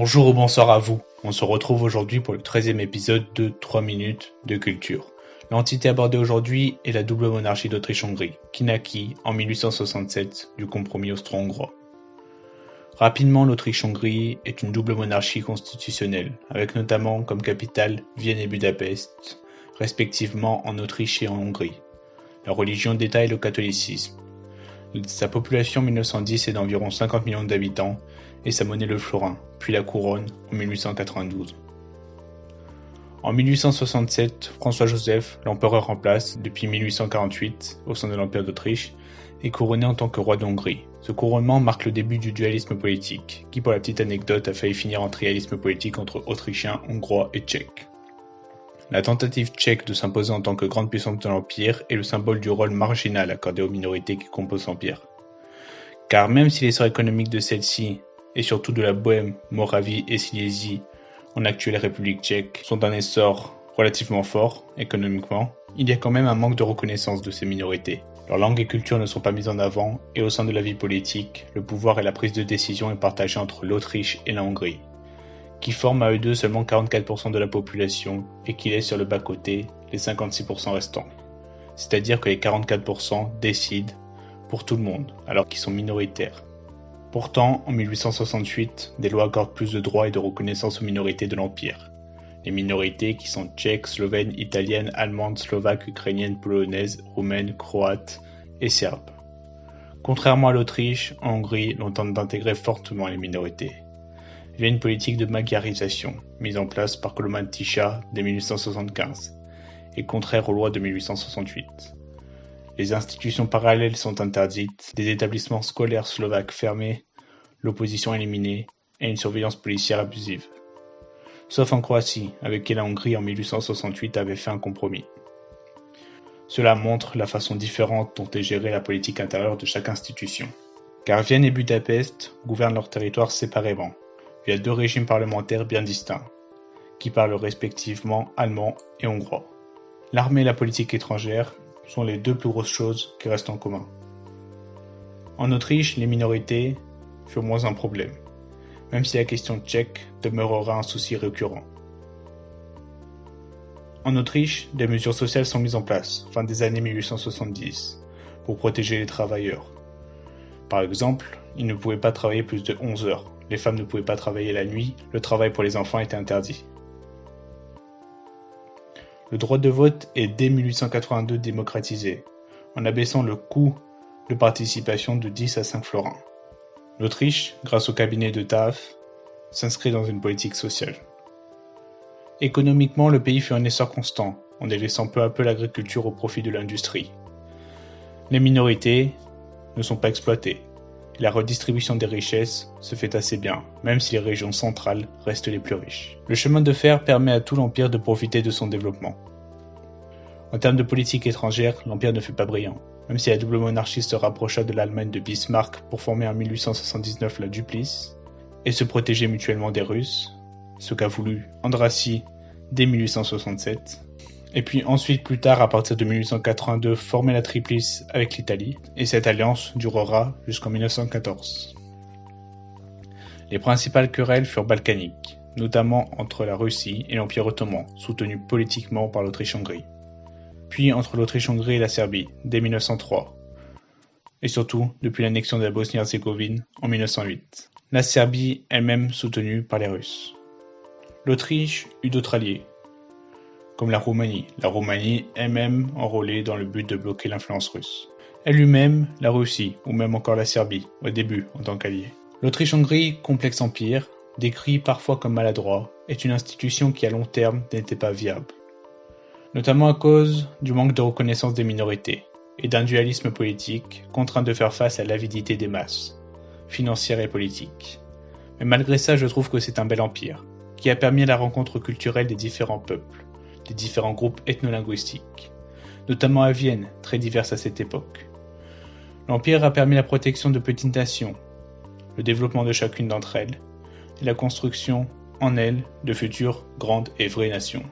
Bonjour ou bonsoir à vous, on se retrouve aujourd'hui pour le 13e épisode de 3 minutes de culture. L'entité abordée aujourd'hui est la double monarchie d'Autriche-Hongrie, qui naquit en 1867 du compromis austro-hongrois. Rapidement, l'Autriche-Hongrie est une double monarchie constitutionnelle, avec notamment comme capitale Vienne et Budapest, respectivement en Autriche et en Hongrie. La religion d'État est le catholicisme. Sa population en 1910 est d'environ 50 millions d'habitants et sa monnaie le florin, puis la couronne en 1892. En 1867, François-Joseph, l'empereur en place depuis 1848 au sein de l'Empire d'Autriche, est couronné en tant que roi d'Hongrie. Ce couronnement marque le début du dualisme politique, qui pour la petite anecdote a failli finir en trialisme politique entre Autrichiens, Hongrois et Tchèques. La tentative tchèque de s'imposer en tant que grande puissance de l'Empire est le symbole du rôle marginal accordé aux minorités qui composent l'Empire. Car même si l'essor économique de celle-ci, et surtout de la Bohême, Moravie et Silésie, en actuelle République tchèque, sont d'un essor relativement fort, économiquement, il y a quand même un manque de reconnaissance de ces minorités. Leurs langues et cultures ne sont pas mises en avant, et au sein de la vie politique, le pouvoir et la prise de décision est partagé entre l'Autriche et la Hongrie, qui forment à eux deux seulement 44% de la population et qui laissent sur le bas-côté les 56% restants. C'est-à-dire que les 44% décident pour tout le monde, alors qu'ils sont minoritaires. Pourtant, en 1868, des lois accordent plus de droits et de reconnaissance aux minorités de l'Empire. Les minorités qui sont tchèques, slovènes, italiennes, allemandes, slovaques, ukrainiennes, polonaises, roumaines, croates et serbes. Contrairement à l'Autriche, en Hongrie, l'on tente d'intégrer fortement les minorités. Il y a une politique de magyarisation, mise en place par Koloman Tisza dès 1875, et contraire aux lois de 1868. Les institutions parallèles sont interdites, des établissements scolaires slovaques fermés, l'opposition éliminée, et une surveillance policière abusive. Sauf en Croatie, avec qui la Hongrie en 1868 avait fait un compromis. Cela montre la façon différente dont est gérée la politique intérieure de chaque institution. Car Vienne et Budapest gouvernent leur territoire séparément, via deux régimes parlementaires bien distincts, qui parlent respectivement allemand et hongrois. L'armée et la politique étrangère sont les deux plus grosses choses qui restent en commun. En Autriche, les minorités furent moins un problème, même si la question tchèque demeurera un souci récurrent. En Autriche, des mesures sociales sont mises en place, fin des années 1870, pour protéger les travailleurs. Par exemple, ils ne pouvaient pas travailler plus de 11 heures. Les femmes ne pouvaient pas travailler la nuit, le travail pour les enfants était interdit. Le droit de vote est dès 1882 démocratisé, en abaissant le coût de participation de 10 à 5 florins. L'Autriche, grâce au cabinet de Taaffe, s'inscrit dans une politique sociale. Économiquement, le pays fut un essor constant, en délaissant peu à peu l'agriculture au profit de l'industrie. Les minorités ne sont pas exploitées. La redistribution des richesses se fait assez bien, même si les régions centrales restent les plus riches. Le chemin de fer permet à tout l'Empire de profiter de son développement. En termes de politique étrangère, l'Empire ne fut pas brillant, même si la double monarchie se rapprocha de l'Allemagne de Bismarck pour former en 1879 la Duplice, et se protéger mutuellement des Russes, ce qu'a voulu Andrassy dès 1867, et puis ensuite plus tard à partir de 1882 former la Triplice avec l'Italie, et cette alliance durera jusqu'en 1914. Les principales querelles furent balkaniques, notamment entre la Russie et l'Empire ottoman, soutenu politiquement par l'Autriche-Hongrie, puis entre l'Autriche-Hongrie et la Serbie dès 1903, et surtout depuis l'annexion de la Bosnie-Herzégovine en 1908. La Serbie elle-même soutenue par les Russes. L'Autriche eut d'autres alliés, comme la Roumanie elle-même enrôlée dans le but de bloquer l'influence russe. Elle-même, la Russie, ou même encore la Serbie, au début en tant qu'allié. L'Autriche-Hongrie, complexe empire, décrit parfois comme maladroit, est une institution qui à long terme n'était pas viable. Notamment à cause du manque de reconnaissance des minorités, et d'un dualisme politique contraint de faire face à l'avidité des masses, financière et politique. Mais malgré ça, je trouve que c'est un bel empire, qui a permis la rencontre culturelle des différents peuples, des différents groupes ethno-linguistiques, notamment à Vienne, très diverses à cette époque. L'Empire a permis la protection de petites nations, le développement de chacune d'entre elles, et la construction, en elles, de futures grandes et vraies nations.